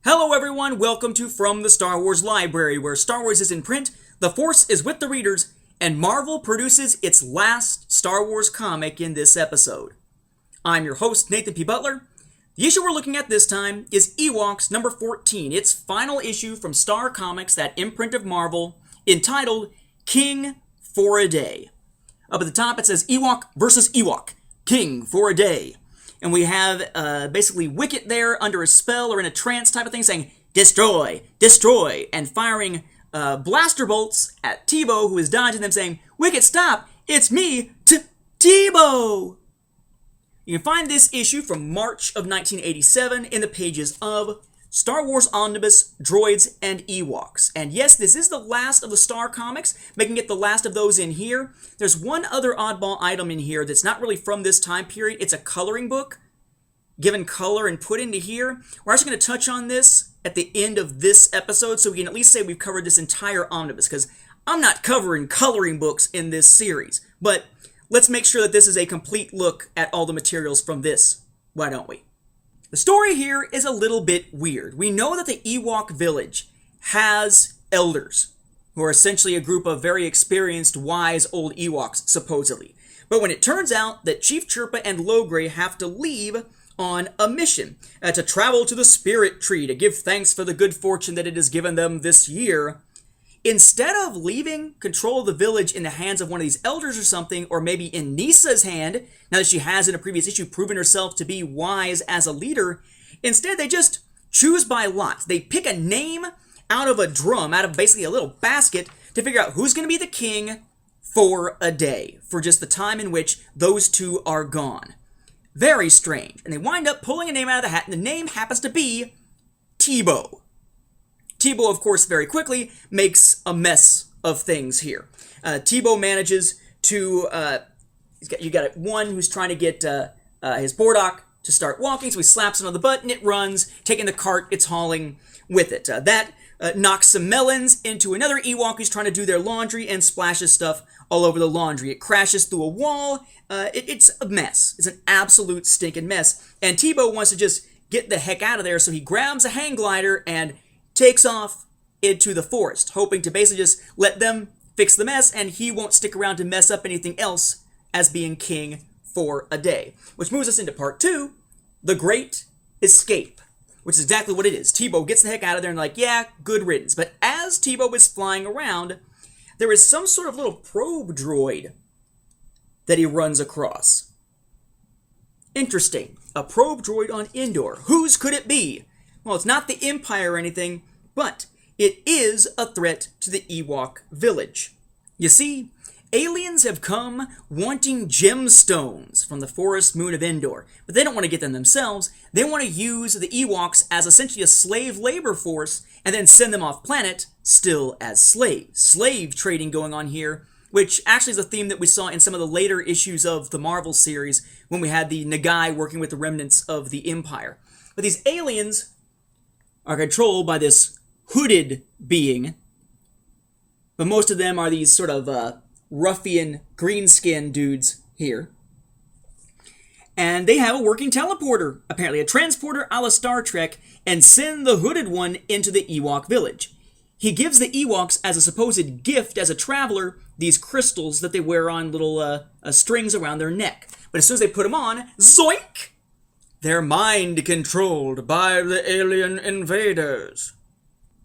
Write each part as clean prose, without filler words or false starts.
Hello everyone, welcome to From the Star Wars Library, where Star Wars is in print, the Force is with the readers, and Marvel produces its last Star Wars comic in this episode. I'm your host, Nathan P. Butler. The issue we're looking at this time is Ewoks number 14, its final issue from Star Comics, that imprint of Marvel, entitled King for a Day. Up at the top it says Ewok versus Ewok, King for a Day. And we have basically Wicket there under a spell or in a trance type of thing saying, destroy, destroy, and firing blaster bolts at Tebow, who is dodging them, saying, Wicket, stop, it's me, Tebow! You can find this issue from March of 1987 in the pages of Star Wars Omnibus, Droids and Ewoks. And yes, this is the last of the Star comics, making it the last of those in here. There's one other oddball item in here that's not really from this time period. It's a coloring book, given color and put into here. We're actually going to touch on this at the end of this episode, so we can at least say we've covered this entire omnibus, because I'm not covering coloring books in this series. But let's make sure that this is a complete look at all the materials from this, why don't we? The story here is a little bit weird. We know that the Ewok village has elders, who are essentially a group of very experienced, wise old Ewoks, supposedly. But when it turns out that Chief Chirpa and Logray have to leave on a mission to travel to the Spirit Tree to give thanks for the good fortune that it has given them this year, instead of leaving control of the village in the hands of one of these elders or something, or maybe in Nissa's hand, now that she has in a previous issue proven herself to be wise as a leader, instead they just choose by lot. They pick a name out of a drum, out of basically a little basket, to figure out who's going to be the king for a day, for just the time in which those two are gone. Very strange. And they wind up pulling a name out of the hat, and the name happens to be Tebow. Tebow, of course, very quickly makes a mess of things here. Tebow manages to, you got one who's trying to get his Bordock to start walking, so he slaps it on the butt and it runs, taking the cart it's hauling with it. That knocks some melons into another Ewok who's trying to do their laundry and splashes stuff all over the laundry. It crashes through a wall. It's a mess. It's an absolute stinking mess. And Tebow wants to just get the heck out of there, so he grabs a hang glider and takes off into the forest, hoping to basically just let them fix the mess, and he won't stick around to mess up anything else as being king for a day. Which moves us into part 2, The Great Escape, which is exactly what it is. Tebow gets the heck out of there and like, yeah, good riddance. But as Tebow is flying around, there is some sort of little probe droid that he runs across. Interesting. A probe droid on Endor. Whose could it be? Well, it's not the Empire or anything, but it is a threat to the Ewok village. You see, aliens have come wanting gemstones from the forest moon of Endor, but they don't want to get them themselves. They want to use the Ewoks as essentially a slave labor force and then send them off planet still as slaves. Slave trading going on here, which actually is a theme that we saw in some of the later issues of the Marvel series when we had the Nagai working with the remnants of the Empire. But these aliens are controlled by this hooded being, but most of them are these sort of ruffian green-skinned dudes here. And they have a working teleporter, apparently a transporter a la Star Trek, and send the hooded one into the Ewok village. He gives the Ewoks as a supposed gift as a traveler these crystals that they wear on little strings around their neck. But as soon as they put them on, zoink! They're mind-controlled by the alien invaders.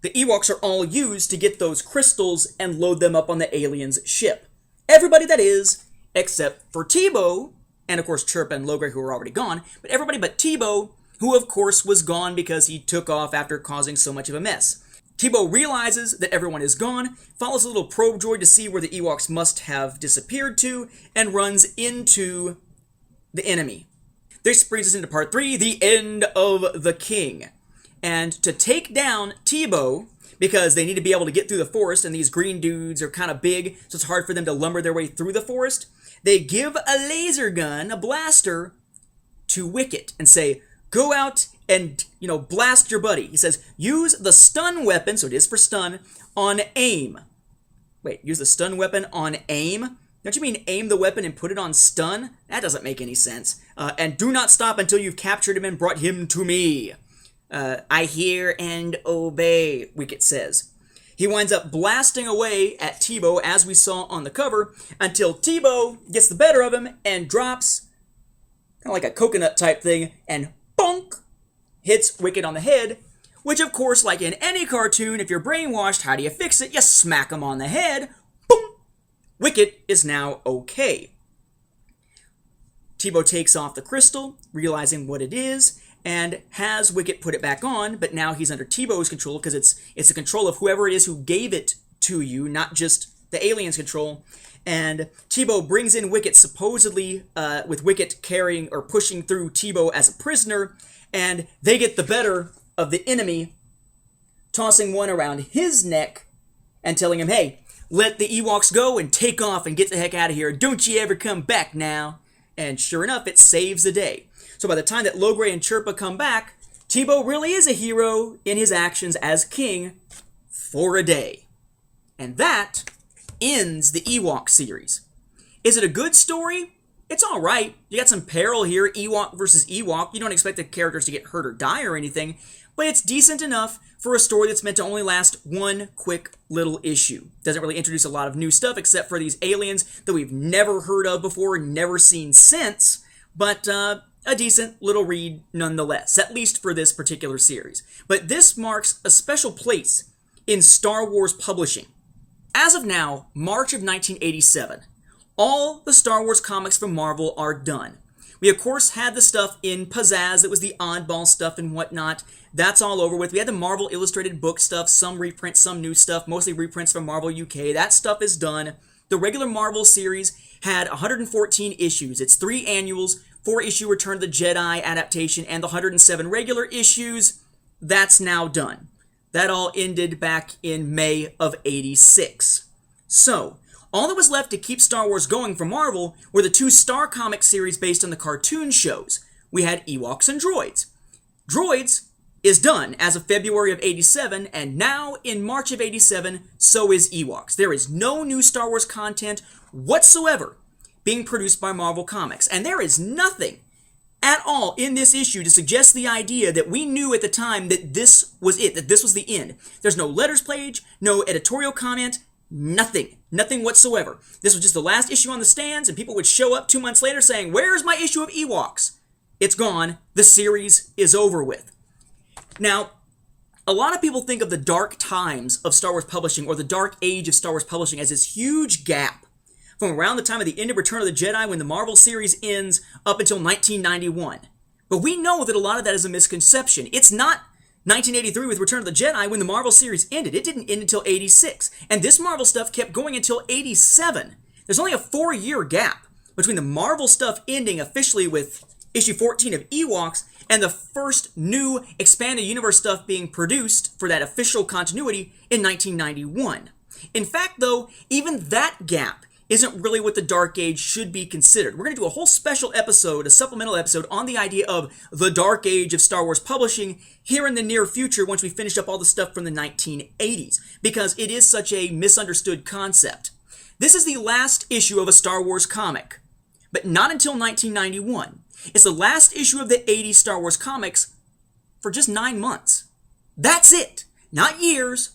The Ewoks are all used to get those crystals and load them up on the aliens' ship. Everybody, that is, except for Tebow, and of course Chirpa and Logray, who are already gone, but everybody but Tebow, who of course was gone because he took off after causing so much of a mess. Tebow realizes that everyone is gone, follows a little probe droid to see where the Ewoks must have disappeared to, and runs into the enemy. This brings us into part 3, the end of the king. And to take down Tebow, because they need to be able to get through the forest, and these green dudes are kind of big, so it's hard for them to lumber their way through the forest, they give a laser gun, a blaster, to Wicket and say, go out and, blast your buddy. He says, use the stun weapon, so it is for stun, on aim. Wait, use the stun weapon on aim? Don't you mean aim the weapon and put it on stun? That doesn't make any sense. And do not stop until you've captured him and brought him to me. I hear and obey, Wicket says. He winds up blasting away at Teebo, as we saw on the cover, until Teebo gets the better of him and drops, kind of like a coconut type thing, and bonk, hits Wicket on the head, which of course, like in any cartoon, if you're brainwashed, how do you fix it? You smack him on the head, boom! Wicket is now okay. Teebo takes off the crystal, realizing what it is, and has Wicket put it back on, but now he's under Teebo's control because it's the control of whoever it is who gave it to you, not just the alien's control. And Teebo brings in Wicket, supposedly with Wicket carrying or pushing through Teebo as a prisoner, and they get the better of the enemy, tossing one around his neck and telling him, hey, let the Ewoks go and take off and get the heck out of here. Don't you ever come back now. And sure enough, it saves the day. So by the time that Logray and Chirpa come back, Teebo really is a hero in his actions as king for a day. And that ends the Ewok series. Is it a good story? It's alright. You got some peril here, Ewok versus Ewok. You don't expect the characters to get hurt or die or anything, but it's decent enough for a story that's meant to only last one quick little issue. Doesn't really introduce a lot of new stuff except for these aliens that we've never heard of before and never seen since, but a decent little read nonetheless, at least for this particular series. But this marks a special place in Star Wars publishing. As of now, March of 1987, all the Star Wars comics from Marvel are done. We, of course, had the stuff in Pizzazz that was the oddball stuff and whatnot. That's all over with. We had the Marvel Illustrated book stuff, some reprints, some new stuff, mostly reprints from Marvel UK. That stuff is done. The regular Marvel series had 114 issues. It's 3 annuals, 4-issue Return of the Jedi adaptation, and the 107 regular issues. That's now done. That all ended back in May of '86. So, all that was left to keep Star Wars going for Marvel were the 2 Star comic series based on the cartoon shows. We had Ewoks and Droids. Droids is done as of February of '87, and now in March of '87, so is Ewoks. There is no new Star Wars content whatsoever being produced by Marvel Comics, and there is nothing at all in this issue to suggest the idea that we knew at the time that this was it, that this was the end. There's no letters page, no editorial comment, nothing. Nothing whatsoever. This was just the last issue on the stands, and people would show up 2 months later saying, where's my issue of Ewoks? It's gone. The series is over with. Now, a lot of people think of the dark times of Star Wars publishing, or the dark age of Star Wars publishing, as this huge gap from around the time of the end of Return of the Jedi, when the Marvel series ends, up until 1991. But we know that a lot of that is a misconception. It's not 1983 with Return of the Jedi when the Marvel series ended. It didn't end until '86. And this Marvel stuff kept going until '87. There's only a 4-year gap between the Marvel stuff ending officially with issue 14 of Ewoks and the first new expanded universe stuff being produced for that official continuity in 1991. In fact, though, even that gap isn't really what the Dark Age should be considered. We're going to do a whole special episode, a supplemental episode, on the idea of the Dark Age of Star Wars publishing here in the near future once we finish up all the stuff from the 1980s, because it is such a misunderstood concept. This is the last issue of a Star Wars comic, but not until 1991. It's the last issue of the 80s Star Wars comics for just 9 months. That's it. Not years,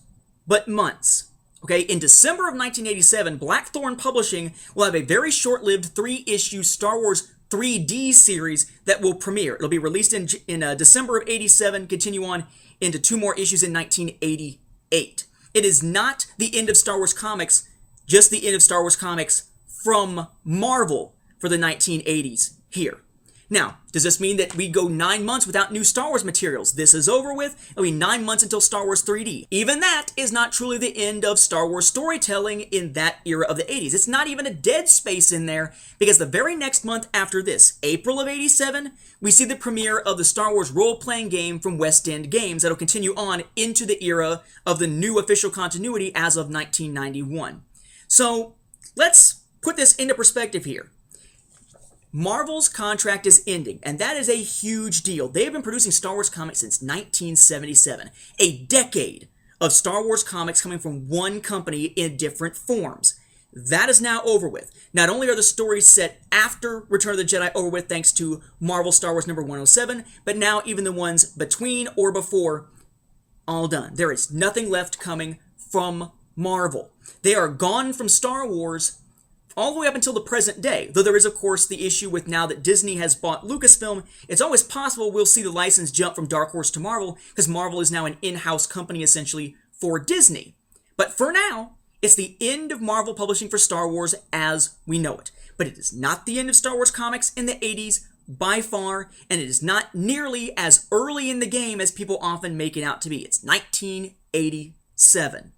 but months. Okay, in December of 1987, Blackthorn Publishing will have a very short-lived 3-issue Star Wars 3D series that will premiere. It'll be released in December of '87, continue on into 2 more issues in 1988. It is not the end of Star Wars comics, just the end of Star Wars comics from Marvel for the 1980s here. Now, does this mean that we go 9 months without new Star Wars materials? This is over with. It'll be 9 months until Star Wars 3D. Even that is not truly the end of Star Wars storytelling in that era of the 80s. It's not even a dead space in there, because the very next month after this, April of '87, we see the premiere of the Star Wars role-playing game from West End Games that'll continue on into the era of the new official continuity as of 1991. So, let's put this into perspective here. Marvel's contract is ending, and that is a huge deal. They have been producing Star Wars comics since 1977. A decade of Star Wars comics coming from one company in different forms. That is now over with. Not only are the stories set after Return of the Jedi over with thanks to Marvel Star Wars number 107, but now even the ones between or before, all done. There is nothing left coming from Marvel. They are gone from Star Wars all the way up until the present day, though there is, of course, the issue with now that Disney has bought Lucasfilm, it's always possible we'll see the license jump from Dark Horse to Marvel, because Marvel is now an in-house company, essentially, for Disney. But for now, it's the end of Marvel publishing for Star Wars as we know it. But it is not the end of Star Wars comics in the 80s, by far, and it is not nearly as early in the game as people often make it out to be. It's 1987.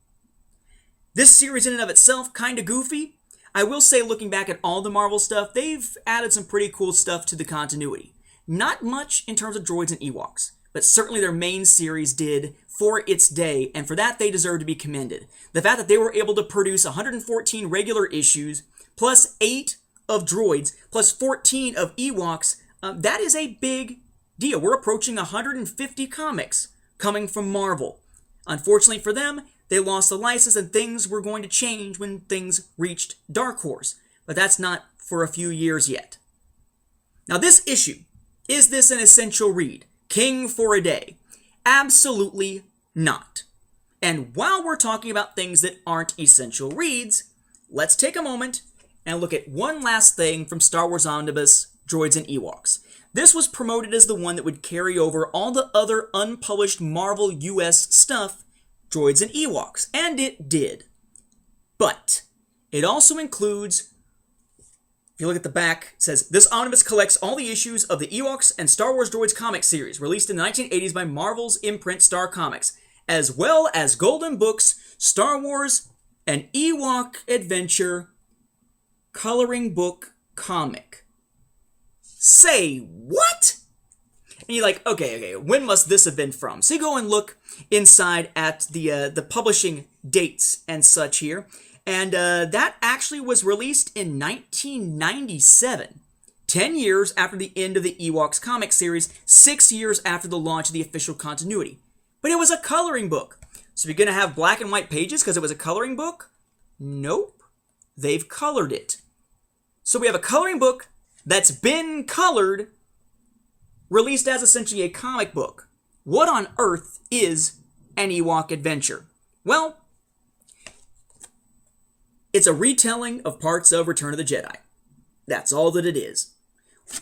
This series in and of itself, kind of goofy. I will say, looking back at all the Marvel stuff, they've added some pretty cool stuff to the continuity. Not much in terms of Droids and Ewoks, but certainly their main series did for its day, and for that they deserve to be commended. The fact that they were able to produce 114 regular issues, plus 8 of Droids, plus 14 of Ewoks, that is a big deal. We're approaching 150 comics coming from Marvel. Unfortunately for them, they lost the license and things were going to change when things reached Dark Horse. But that's not for a few years yet. Now this issue, is this an essential read? King for a day? Absolutely not. And while we're talking about things that aren't essential reads, let's take a moment and look at one last thing from Star Wars Omnibus, Droids and Ewoks. This was promoted as the one that would carry over all the other unpublished Marvel US stuff, Droids and Ewoks, and it did. But it also includes, if you look at the back, it says, this omnibus collects all the issues of the Ewoks and Star Wars Droids comic series, released in the 1980s by Marvel's imprint Star Comics, as well as Golden Book's Star Wars An Ewok Adventure coloring book comic. Say what? And you're like, okay, when must this have been from? So you go and look inside at the publishing dates and such here. And that actually was released in 1997. 10 years after the end of the Ewoks comic series, 6 years after the launch of the official continuity. But it was a coloring book. So you're going to have black and white pages because it was a coloring book? Nope. They've colored it. So we have a coloring book that's been colored, released as essentially a comic book. What on earth is An Ewok Adventure? Well, it's a retelling of parts of Return of the Jedi. That's all that it is.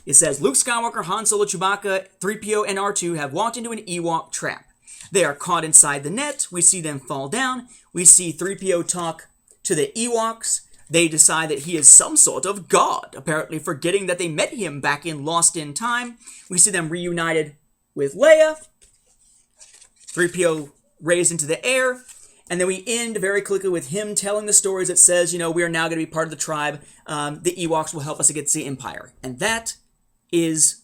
It says, Luke Skywalker, Han Solo, Chewbacca, 3PO, and R2 have walked into an Ewok trap. They are caught inside the net. We see them fall down. We see 3PO talk to the Ewoks. They decide that he is some sort of god, apparently forgetting that they met him back in Lost in Time. We see them reunited with Leia. 3PO raised into the air. And then we end very quickly with him telling the stories that says, we are now going to be part of the tribe. The Ewoks will help us against the Empire. And that is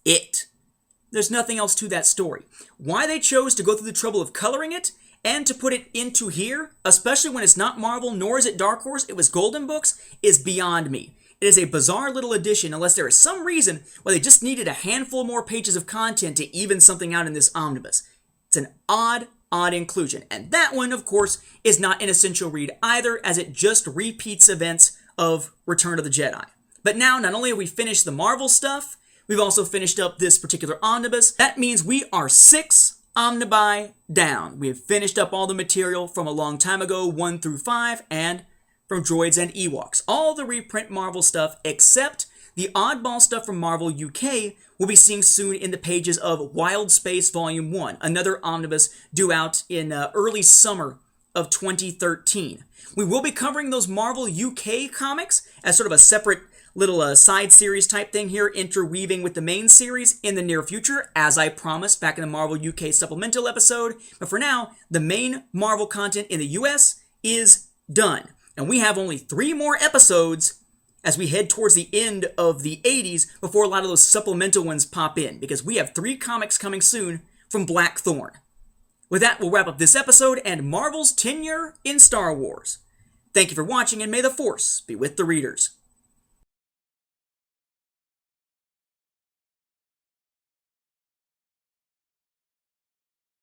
it. There's nothing else to that story. Why they chose to go through the trouble of coloring it and to put it into here, especially when it's not Marvel, nor is it Dark Horse, it was Golden Books, is beyond me. It is a bizarre little addition, unless there is some reason why they just needed a handful more pages of content to even something out in this omnibus. It's an odd inclusion. And that one, of course, is not an essential read either, as it just repeats events of Return of the Jedi. But now, not only have we finished the Marvel stuff, we've also finished up this particular omnibus. That means we are 6 omnibi down. We have finished up all the material from a long time ago, 1 through 5, and from Droids and Ewoks. All the reprint Marvel stuff, except the oddball stuff from Marvel UK, we'll be seeing soon in the pages of Wild Space Volume 1, another omnibus due out in early summer of 2013. We will be covering those Marvel UK comics as sort of a separate little side series type thing here, interweaving with the main series in the near future, as I promised back in the Marvel UK supplemental episode. But for now, the main Marvel content in the US is done. And we have only 3 more episodes as we head towards the end of the 80s before a lot of those supplemental ones pop in, because we have 3 comics coming soon from Blackthorn. With that, we'll wrap up this episode and Marvel's tenure in Star Wars. Thank you for watching, and may the Force be with the readers.